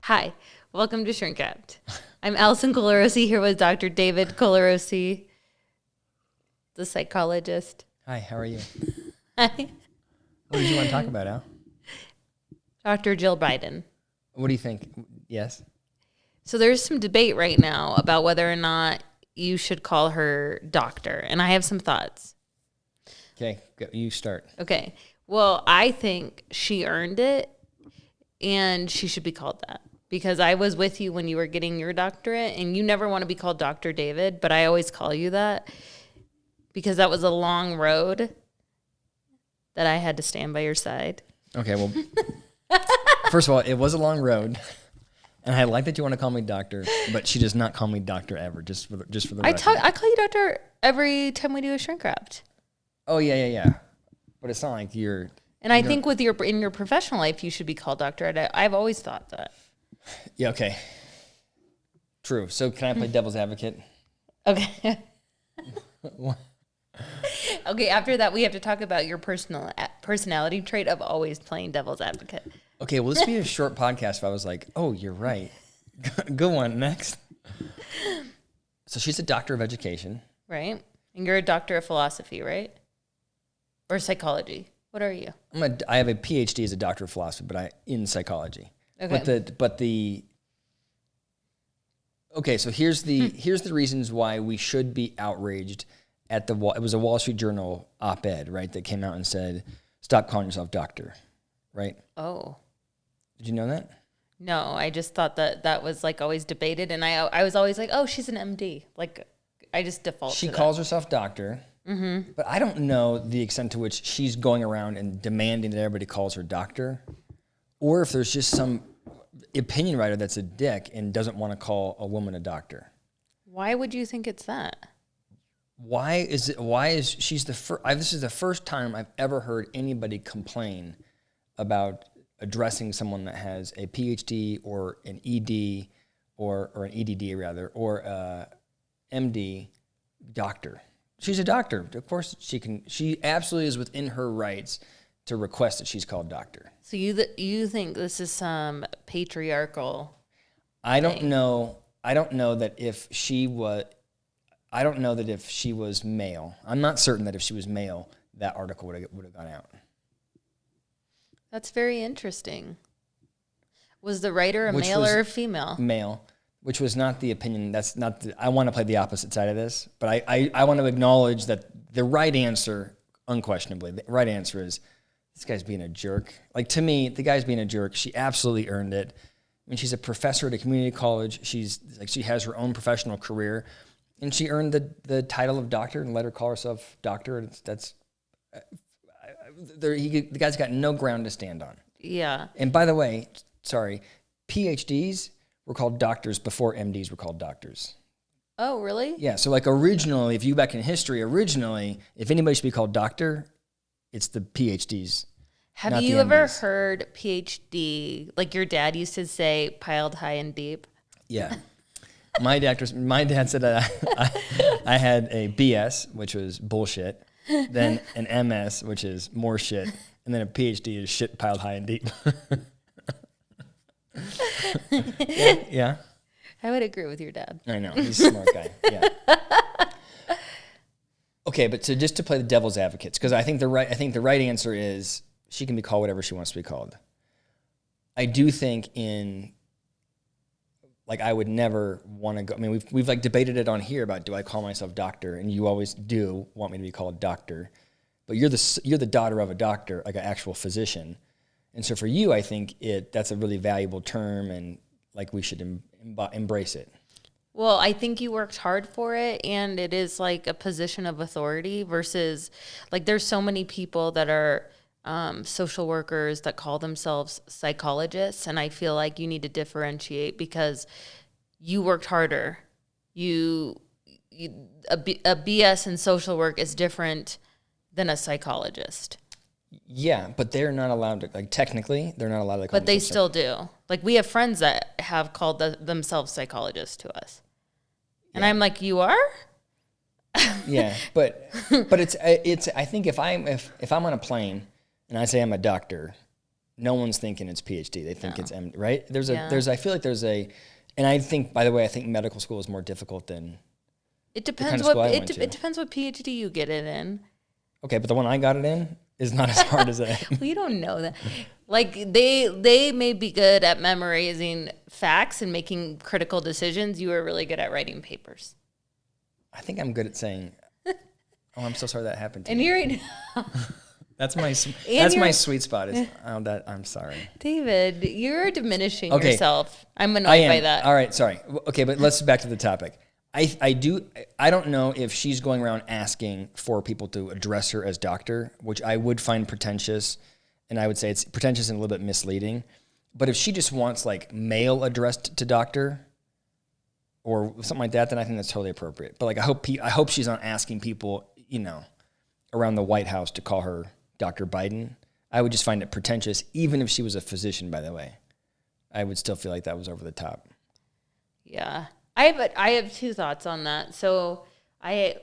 Hi, welcome to Shrink Wrapped. I'm Allison Colarosi here with Dr. David Colarosi, the psychologist. Hi, how are you? Hi. What did you want to talk about, Al? Dr. Jill Biden. What do you think? Yes? So there's some debate right now about whether or not you should call her doctor, and I have some thoughts. Okay, you start. Okay. Well, I think she earned it, and she should be called that. Because I was with you when you were getting your doctorate, and you never want to be called Dr. David, but I always call you that because that was a long road that I had to stand by your side. Okay, well, first of all, it was a long road, and I like that you want to call me doctor, but she does not call me doctor ever, just for the record. I call you doctor every time we do a Shrink Wrapped. Oh, yeah. But it's not like you're... And I think in your professional life, you should be called doctor. I've always thought that. Yeah, okay. True. So can I play devil's advocate? Okay. Okay, after that, we have to talk about your personality trait of always playing devil's advocate. Okay, well, this would be a short podcast if I was like, oh, you're right. Go on, next. So she's a doctor of education. Right. And you're a doctor of philosophy, right? Or psychology. What are you? I have a PhD as a doctor of philosophy, but in psychology. Okay. Okay, so here's the reasons why we should be outraged at it was a Wall Street Journal op-ed, right, that came out and said, stop calling yourself doctor, right? Oh. Did you know that? No, I just thought that was like always debated, and I was always like, oh, she's an MD. Like, I just default She to calls that. herself doctor, but I don't know the extent to which she's going around and demanding that everybody calls her doctor, or if there's just some opinion writer that's a dick and doesn't want to call a woman a doctor. Why would you think it's that? Why is she's the first? This is the first time I've ever heard anybody complain about addressing someone that has a PhD or an ED or an EDD rather, or a MD doctor. She's a doctor. Of course she absolutely is within her rights to request that she's called doctor. So you think this is some patriarchal I don't thing? know that if she was male. I'm not certain that if she was male, that article would have gone out. That's very interesting. Was the writer a male or a female? Male, which was not the opinion. That's not. I want to play the opposite side of this, but I want to acknowledge that the right answer, unquestionably, the right answer is this guy's being a jerk. Like, to me, the guy's being a jerk. She absolutely earned it. I mean, she's a professor at a community college. She has her own professional career, and she earned the title of doctor and let her call herself doctor. The guy's got no ground to stand on. Yeah. And by the way, sorry, PhDs were called doctors before MDs were called doctors. Oh, really? Yeah. So like originally, if you back in history, if anybody should be called doctor, it's the PhDs. Have you ever heard PhD, like your dad used to say, piled high and deep? Yeah. My dad said I had a BS, which was bullshit, then an MS, which is more shit, and then a PhD is shit piled high and deep. Yeah. I would agree with your dad. I know. He's a smart guy. Yeah. Okay, but just to play the devil's advocates, because I think the right answer is she can be called whatever she wants to be called. I do think I would never want to go. I mean, we've like debated it on here about, do I call myself doctor? And you always do want me to be called doctor, but you're the daughter of a doctor, like an actual physician, and so for you, I think that's a really valuable term, and like we should embrace it. Well, I think you worked hard for it, and it is like a position of authority versus, like, there's so many people that are social workers that call themselves psychologists, and I feel like you need to differentiate because you worked harder. A BS in social work is different than a psychologist. Yeah, but they're not allowed to, like, technically, they're not allowed to call But they still do. Like, we have friends that have called themselves psychologists to us. And I'm like, you are? Yeah, but it's I think if I'm on a plane and I say I'm a doctor, no one's thinking it's PhD. They think No. it's MD, right? Yeah. I feel like there's a, and I think, by the way, I think medical school is more difficult than It the depends kind of what school I went to. it depends what PhD you get it in. Okay, but the one I got it in is not as hard as that. Well, you don't know that. Like they may be good at memorizing facts and making critical decisions. You are really good at writing papers. I think I'm good at saying, "Oh, I'm so sorry that happened to And you." you're That's my you're- sweet spot. Is that I'm sorry. David, you're diminishing Okay. yourself. I'm I annoyed am. by that. All right, sorry. Okay, but let's back to the topic. I don't know if she's going around asking for people to address her as doctor, which I would find pretentious, and I would say it's pretentious and a little bit misleading. But if she just wants like male addressed to doctor or something like that, then I think that's totally appropriate. But like I hope she's not asking people, around the White House to call her Dr. Biden. I would just find it pretentious, even if she was a physician, by the way. I would still feel like that was over the top. Yeah. I have two thoughts on that. So I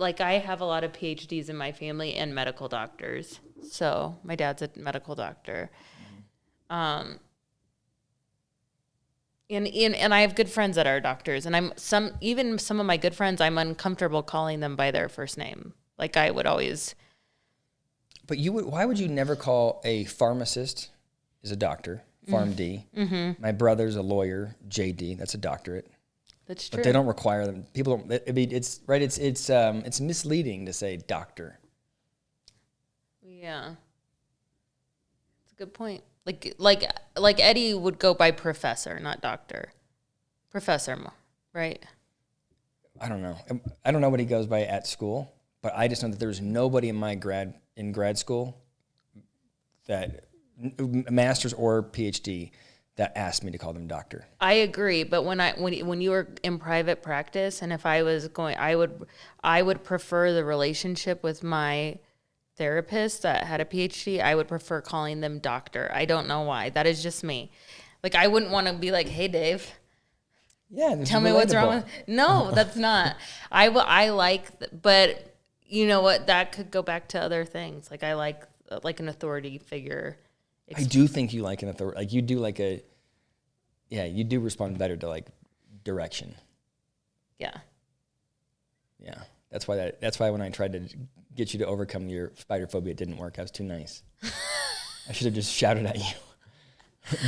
have a lot of PhDs in my family and medical doctors. So my dad's a medical doctor. And I have good friends that are doctors, and some of my good friends, I'm uncomfortable calling them by their first name. Like I would always. But why would you never call a pharmacist is a doctor, PharmD. Mm-hmm. My brother's a lawyer, JD, that's a doctorate. That's true. But they don't require them. People don't. I mean, it's right. It's misleading to say doctor. Yeah, that's a good point. Like Eddie would go by professor, not doctor. Professor, right? I don't know. I don't know what he goes by at school, but I just know that there's nobody in grad school that master's or PhD that asked me to call them doctor. I agree, but when you were in private practice, and if I was going, I would prefer the relationship with my therapist that had a PhD. I would prefer calling them doctor. I don't know why. That is just me. Like I wouldn't want to be like, "Hey, Dave, Yeah, tell me what's wrong with." No, that's not. But you know what? That could go back to other things. Like I like an authority figure. I do think you like an authority. Like you do you do respond better to like direction. Yeah. Yeah. That's why when I tried to get you to overcome your spider phobia, it didn't work. I was too nice. I should have just shouted at you,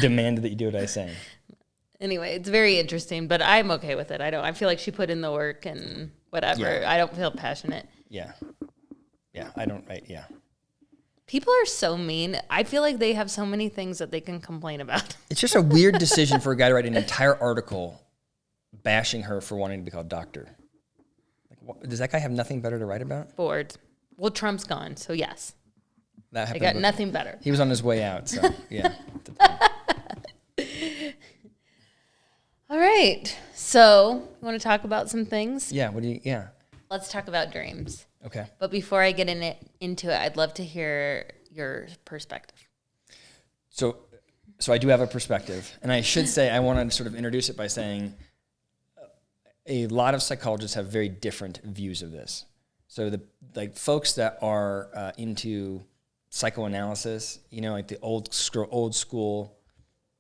demanded that you do what I say. Anyway, it's very interesting, but I'm okay with it. I feel like she put in the work and whatever. Yeah. I don't feel passionate. Yeah. Yeah. I don't. Right. Yeah. People are so mean. I feel like they have so many things that they can complain about. It's just a weird decision for a guy to write an entire article bashing her for wanting to be called doctor. Like, does that guy have nothing better to write about? Bored. Well, Trump's gone, so yes. That I happened. got nothing better. He was on his way out, so yeah. All right. So, you want to talk about some things? Yeah. Yeah. Let's talk about dreams. Okay. But before I get into it, I'd love to hear your perspective. So I do have a perspective, and I should say I want to sort of introduce it by saying a lot of psychologists have very different views of this. So the folks that are into psychoanalysis, like the old school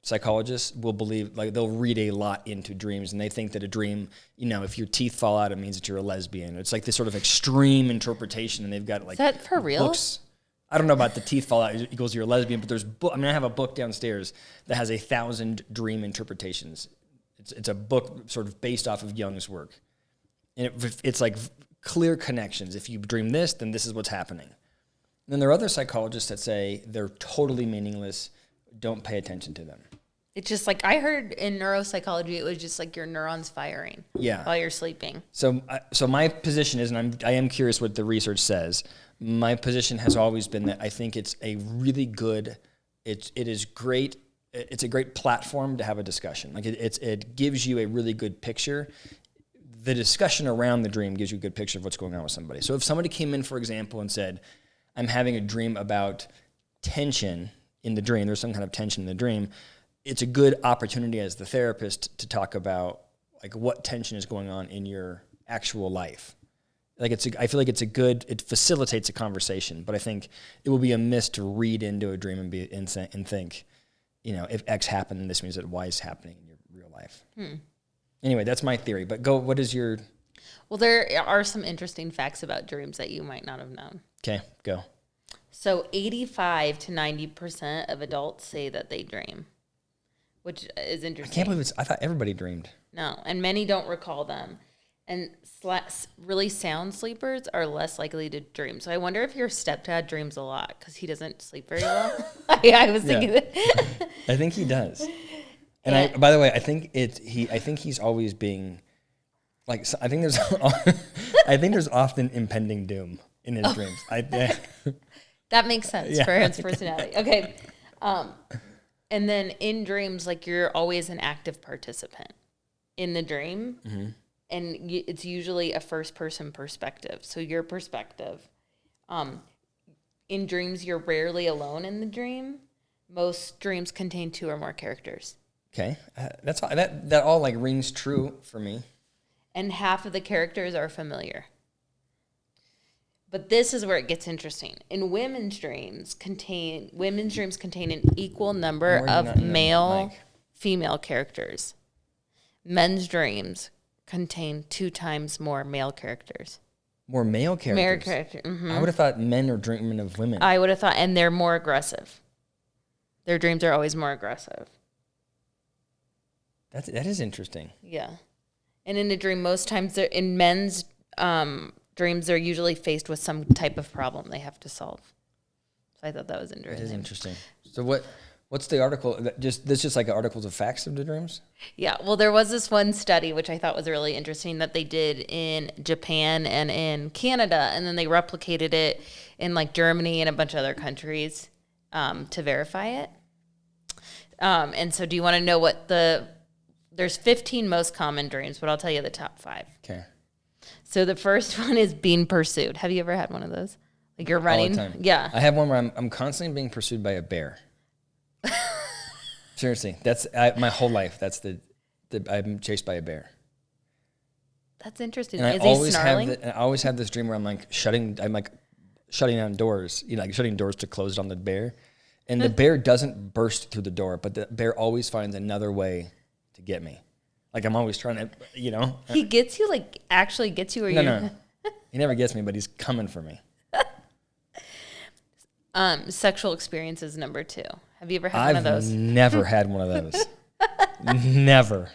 psychologists will believe, like they'll read a lot into dreams, and they think that a dream, if your teeth fall out, it means that you're a lesbian. It's like this sort of extreme interpretation, and they've got like, is that for real? Books. I don't know about the teeth fall out equals you're a lesbian, but there's I have a book downstairs that has 1,000 dream interpretations. It's a book sort of based off of Jung's work, and it's like clear connections. If you dream this, then this is what's happening. And then there are other psychologists that say they're totally meaningless. Don't pay attention to them. It's just like I heard in neuropsychology, it was just like your neurons firing while you're sleeping. So my position is, and I am curious what the research says. My position has always been that I think it's a really good, it is great. It's a great platform to have a discussion. Like it gives you a really good picture. The discussion around the dream gives you a good picture of what's going on with somebody. So if somebody came in, for example, and said, "I'm having a dream about tension in the dream," there's some kind of tension in the dream. It's a good opportunity as the therapist to talk about like what tension is going on in your actual life. Like I feel like it facilitates a conversation, but I think it will be amiss to read into a dream and think, if X happened, this means that Y is happening in your real life. Anyway, that's my theory. But go. What is your? Well, there are some interesting facts about dreams that you might not have known. Okay, go. So 85 to 90% of adults say that they dream, which is interesting. I can't believe I thought everybody dreamed. No, and many don't recall them. And really sound sleepers are less likely to dream. So I wonder if your stepdad dreams a lot because he doesn't sleep very well. I was thinking that. I think he does. And by the way, I think he's always being like. I think there's often impending doom in his dreams. That makes sense for his personality. Okay. And then in dreams, like you're always an active participant in the dream. Mm-hmm. And it's usually a first-person perspective. So your perspective. In dreams, you're rarely alone in the dream. Most dreams contain 2 or more characters. Okay, that's all, that all like rings true for me. And half of the characters are familiar. But this is where it gets interesting. In women's dreams contain an equal number of female characters. Men's dreams contain 2 times more male characters. More male characters? Male character. Mm-hmm. I would have thought men are dreaming of women. I would have thought, and they're more aggressive. Their dreams are always more aggressive. That is interesting. Yeah. And in a dream, most times, in men's dreams, they're usually faced with some type of problem they have to solve. So I thought that was interesting. That is interesting. So what's the article? This just like articles of facts of the dreams? Yeah. Well, there was this one study, which I thought was really interesting, that they did in Japan and in Canada, and then they replicated it in like Germany and a bunch of other countries to verify it. And so do you want to know what there's 15 most common dreams, but I'll tell you the top 5. Okay. So the first one is being pursued. Have you ever had one of those? Like you're running? All the time. Yeah. I have one where I'm constantly being pursued by a bear. Seriously, that's my whole life. That's I'm chased by a bear. That's interesting. And is he snarling? I always have this dream where I'm shutting down doors, like shutting doors to close on the bear. And the bear doesn't burst through the door, but the bear always finds another way to get me. Like I'm always trying to, He gets you, like actually gets you, or no. He never gets me, but he's coming for me. Sexual experiences number 2. Have you ever had one of those? I've never had one of those. Never.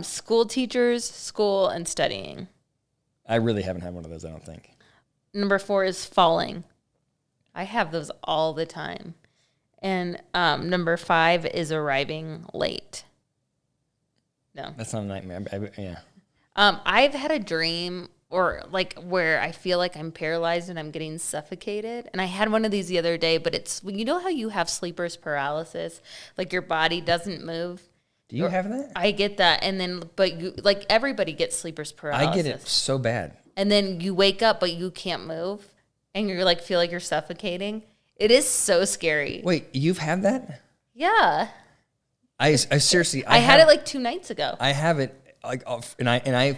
School teachers, school, and studying. I really haven't had one of those, I don't think. Number 4 is falling. I have those all the time. And number 5 is arriving late. No. That's not a nightmare. Yeah. I've had a dream or like where I feel like I'm paralyzed and I'm getting suffocated. And I had one of these the other day, but it's, you know how you have sleeper's paralysis? Like your body doesn't move. Do you have that? I get that. And then, but you, like everybody gets sleeper's paralysis. I get it so bad. And then you wake up, but you can't move. And you're like, feel like you're suffocating. It is so scary. Wait, you've had that? Yeah. I seriously, I had it like 2 nights ago. I have it like, and I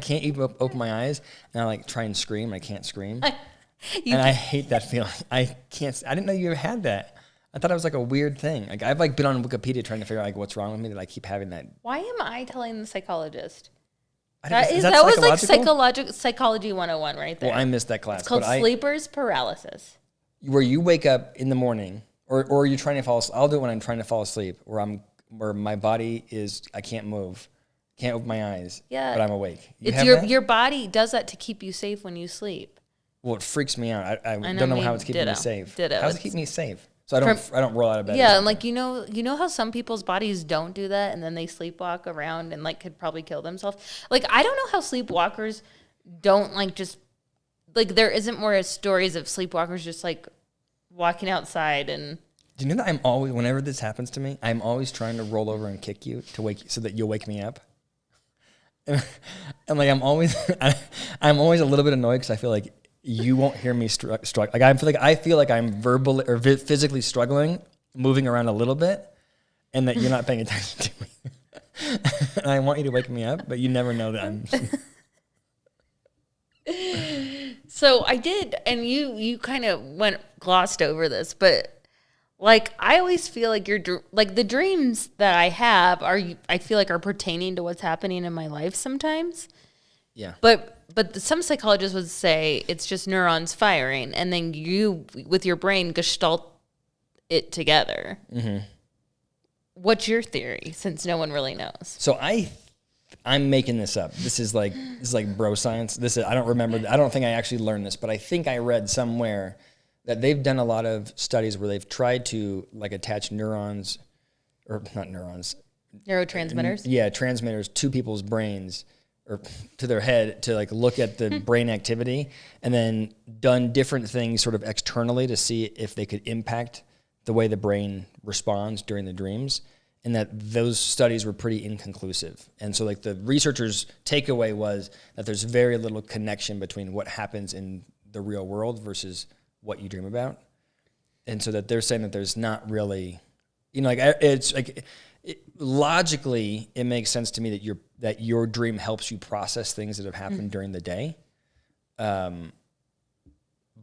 can't even open my eyes, and I like try and scream. I can't scream, I hate that feeling. I didn't know you had that. I thought it was like a weird thing. Like I've like been on Wikipedia trying to figure out like what's wrong with me that I keep having that. Why am I telling the psychologist? That was like psychology 101 right there. Well, I missed that class. It's called sleeper's paralysis. Where you wake up in the morning, or you're trying to fall asleep. I'll do it when I'm trying to fall asleep, where my body is, I can't move, can't open my eyes, but I'm awake. Your body does that to keep you safe when you sleep. Well, it freaks me out. I don't know how it's keeping me safe. How does it keep me safe? So I don't roll out of bed. Yeah, and like you know how some people's bodies don't do that, and then they sleepwalk around and like could probably kill themselves. Like I don't know how sleepwalkers don't like just like there isn't more stories of sleepwalkers just like walking outside and. Do you know that I'm always, whenever this happens to me, I'm always trying to roll over and kick you to wake so that you'll wake me up. And like I'm always a little bit annoyed because I feel like you won't hear me struggle. Like I feel like I'm verbally or physically struggling, moving around a little bit, and that you're not paying attention to me. And I want you to wake me up, but you never know that I'm. So I did, and you kind of glossed over this, but Like, I always feel like like the dreams that I have I feel like are pertaining to what's happening in my life sometimes. Yeah. But some psychologists would say it's just neurons firing, and then you, with your brain, gestalt it together. Mm-hmm. What's your theory, since no one really knows? So I'm making this up. This is like bro science. I don't remember. I don't think I actually learned this, but I think I read somewhere that they've done a lot of studies where they've tried to like attach neurons, or not neurons, neurotransmitters. Transmitters to people's brains or to their head to like look at the brain activity, and then done different things sort of externally to see if they could impact the way the brain responds during the dreams. And that those studies were pretty inconclusive. And so like the researchers' takeaway was that there's very little connection between what happens in the real world versus what you dream about. And so that they're saying that there's not really, like it's like logically it makes sense to me that your dream helps you process things that have happened during the day. But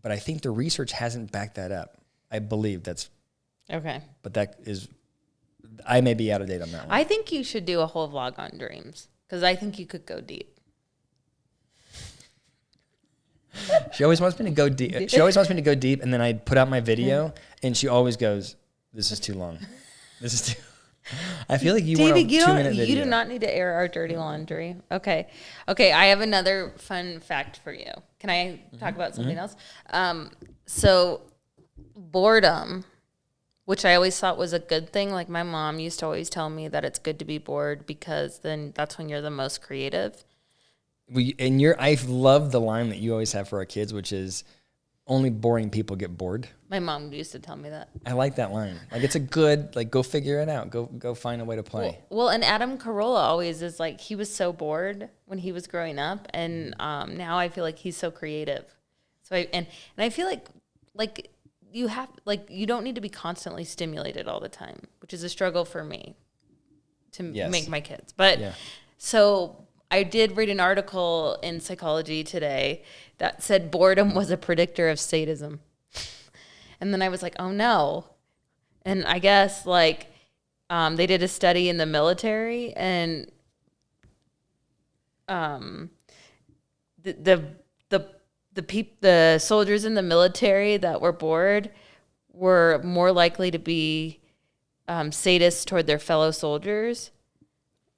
I think the research hasn't backed that up. I believe that's okay. But that is, I may be out of date on that one. I think you should do a whole vlog on dreams, because I think you could go deep. She always wants me to go deep. And then I put out my video, and she always goes, "This is too long. This is too." I feel like you want a 2-minute video. You do not need to air our dirty laundry. Okay. I have another fun fact for you. Can I talk about something else? So boredom, which I always thought was a good thing. Like my mom used to always tell me that it's good to be bored, because then that's when you're the most creative. I love the line that you always have for our kids, which is, only boring people get bored. My mom used to tell me that. I like that line. Like it's a good, like, go figure it out. Go find a way to play. Well, and Adam Carolla always is like, he was so bored when he was growing up, and now I feel like he's so creative. So I feel like you have, like, you don't need to be constantly stimulated all the time, which is a struggle for me to make my kids. But so I did read an article in Psychology Today that said boredom was a predictor of sadism. And then I was like, oh no. And I guess like they did a study in the military, and the soldiers in the military that were bored were more likely to be sadists toward their fellow soldiers.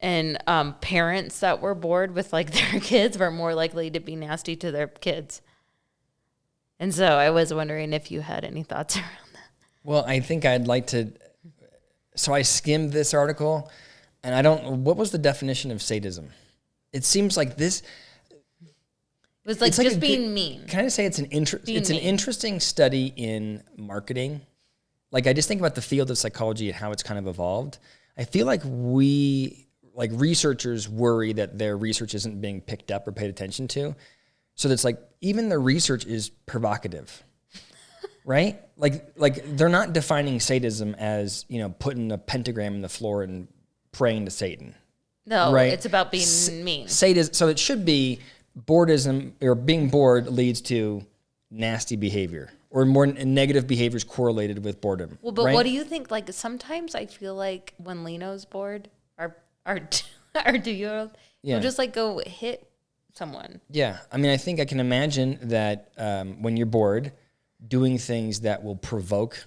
And parents that were bored with like their kids were more likely to be nasty to their kids. And so I was wondering if you had any thoughts around that. Well, I think I'd like to. So I skimmed this article, and what was the definition of sadism? It seems like this. It was like just being mean. Can I say it's an interesting study in marketing? Like I just think about the field of psychology and how it's kind of evolved. I feel like researchers worry that their research isn't being picked up or paid attention to. So that's like, even the research is provocative, right? Like they're not defining sadism as, putting a pentagram in the floor and praying to Satan. No, right? It's about being mean. Sadism. So it should be boredom, or being bored leads to nasty behavior, or more negative behaviors correlated with boredom. Well, but right? What do you think? Like sometimes I feel like when Leno's bored, our 2-year-old, he'll just like go hit someone. Yeah. I mean, I think I can imagine that when you're bored, doing things that will provoke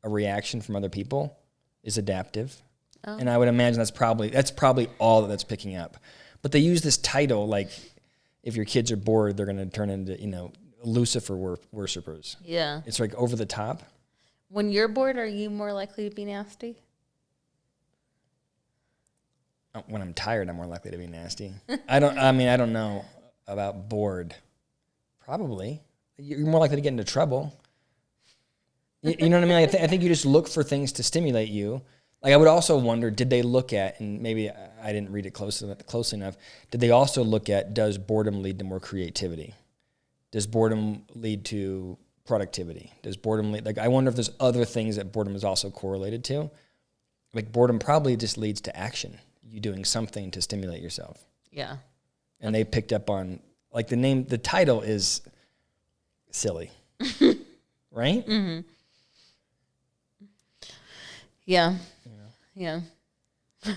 a reaction from other people is adaptive. Oh. And I would imagine that's probably all that's picking up. But they use this title, like, if your kids are bored, they're going to turn into, Lucifer worshippers. Yeah. It's like over the top. When you're bored, are you more likely to be nasty? When I'm tired, I'm more likely to be nasty. I don't know about bored. Probably. You're more likely to get into trouble. You know what I mean? I think you just look for things to stimulate you. Like, I would also wonder, did they look at, and maybe I didn't read it closely enough, did they also look at, does boredom lead to more creativity? Does boredom lead to productivity? Does boredom lead, I wonder if there's other things that boredom is also correlated to. Like, boredom probably just leads to action. You doing something to stimulate yourself. Yeah. And they picked up on, like, the title is silly. Right? Mm-hmm. Yeah. You know? Yeah.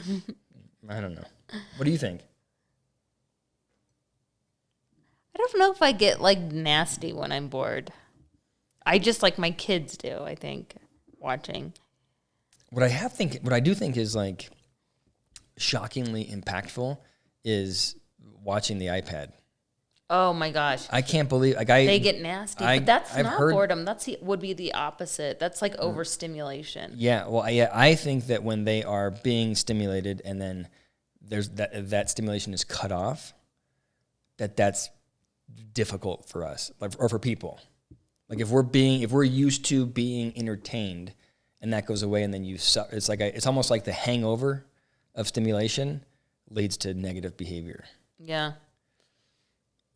I don't know. What do you think? I don't know if I get like nasty when I'm bored. I just like my kids do, I think, watching. What I do think is like shockingly impactful is watching the iPad. Oh my gosh. I can't believe They get nasty, but that's I've not heard, boredom. Would be the opposite. That's like overstimulation. Yeah, well, I think that when they are being stimulated and then there's that stimulation is cut off, that's difficult for us, like, or for people. Like if we're used to being entertained, and that goes away, and then it's almost like the hangover of stimulation leads to negative behavior. Yeah.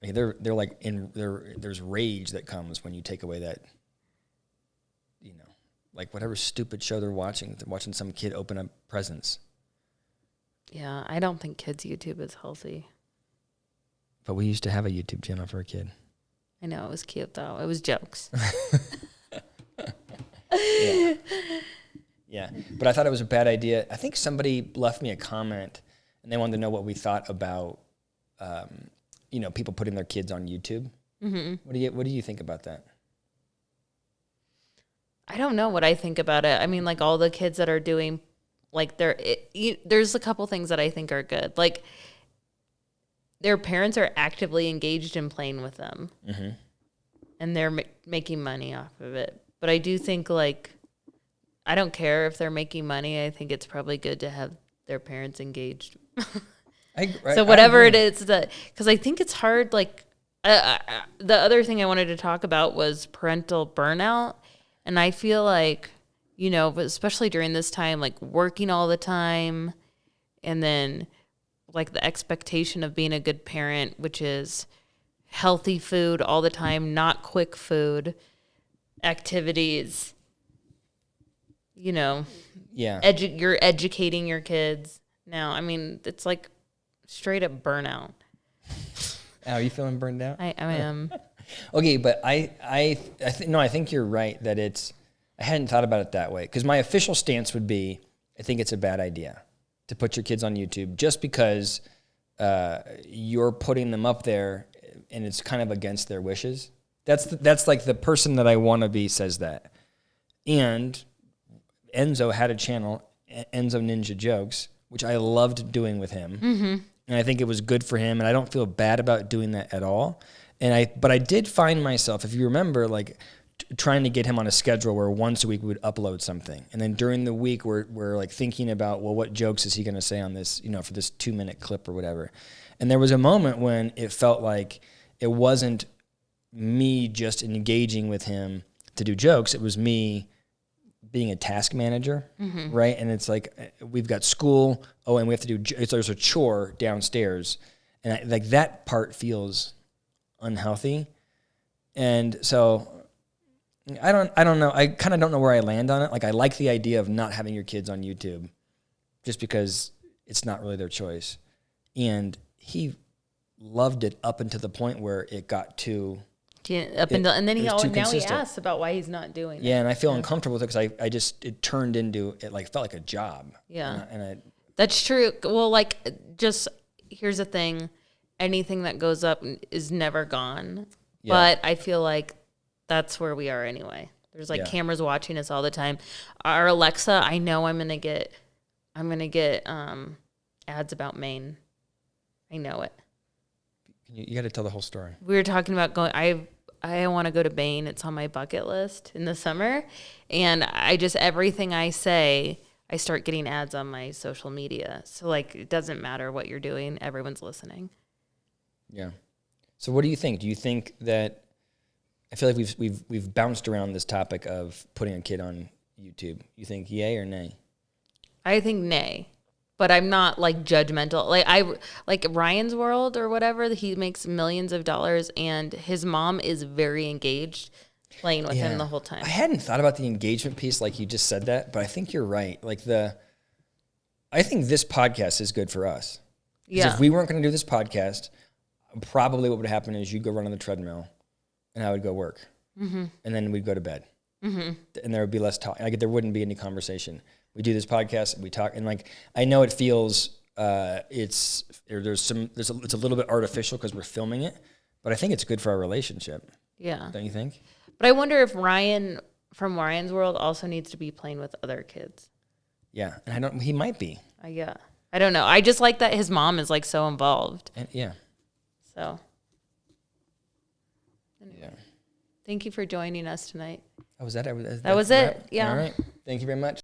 Like they're like there's rage that comes when you take away that, like whatever stupid show they're watching some kid open up presents. Yeah, I don't think kids' YouTube is healthy. But we used to have a YouTube channel for a kid. I know, it was cute though. It was jokes. Yeah. But I thought it was a bad idea. I think somebody left me a comment and they wanted to know what we thought about people putting their kids on YouTube. Mm-hmm. What do you think about that? I don't know what I think about it. I mean, like all the kids that are doing, like there's a couple things that I think are good. Like their parents are actively engaged in playing with them, mm-hmm. and they're making money off of it. But I do think like, I don't care if they're making money. I think it's probably good to have their parents engaged. So whatever it is, because I think it's hard. Like the other thing I wanted to talk about was parental burnout. And I feel like, especially during this time, like working all the time and then like the expectation of being a good parent, which is healthy food all the time, not quick food, activities, Yeah. You're educating your kids. Now, I mean, it's like straight up burnout. Are you feeling burned out? I am. Okay, but I think you're right that I hadn't thought about it that way, because my official stance would be I think it's a bad idea to put your kids on YouTube just because you're putting them up there and it's kind of against their wishes. That's like the person that I want to be says that. And Enzo had a channel, Enzo Ninja Jokes, which I loved doing with him. Mm-hmm. And I think it was good for him, and I don't feel bad about doing that at all. But I did find myself, if you remember, like trying to get him on a schedule where once a week we would upload something. And then during the week we're like thinking about, well, what jokes is he going to say on this, for this 2-minute clip or whatever. And there was a moment when it felt like it wasn't me just engaging with him to do jokes. It was me being a task manager, mm-hmm. right? And it's like, we've got school. Oh, and we have to there's a chore downstairs. And like that part feels unhealthy. And so I don't know. I kind of don't know where I land on it. Like I like the idea of not having your kids on YouTube just because it's not really their choice. And he loved it up until the point where it got too and then he asks about why he's not doing it. Yeah, and I feel uncomfortable with it because it turned into, it like felt like a job. Yeah. And that's true. Well, like just here's the thing. Anything that goes up is never gone. Yeah. But I feel like that's where we are anyway. There's like cameras watching us all the time. Our Alexa, I know I'm gonna get ads about Maine. I know it. You got to tell the whole story. We were talking about going. I want to go to Maine. It's on my bucket list in the summer, and everything I say, I start getting ads on my social media. So like, it doesn't matter what you're doing. Everyone's listening. Yeah. So what do you think? Do you think that, I feel like we've bounced around this topic of putting a kid on YouTube. You think yay or nay? I think nay, but I'm not like judgmental. Like Ryan's World or whatever, he makes millions of dollars and his mom is very engaged playing with him the whole time. I hadn't thought about the engagement piece like you just said that, but I think you're right. Like I think this podcast is good for us. Yeah. If we weren't going to do this podcast, probably what would happen is you'd go run on the treadmill and I would go work. Mm-hmm. And then we'd go to bed. and there would be less talk. Like there wouldn't be any conversation. We do this podcast, we talk, and like I know it feels it's a little bit artificial because we're filming it, but I think it's good for our relationship. Yeah. Don't you think? But I wonder if Ryan from Ryan's world also needs to be playing with other kids. Yeah, and he might be. Yeah. I don't know. I just like that his mom is like so involved. And yeah. So. Anyway. Yeah. Thank you for joining us tonight. Oh, was that it? That was it. Yeah. All right. Thank you very much.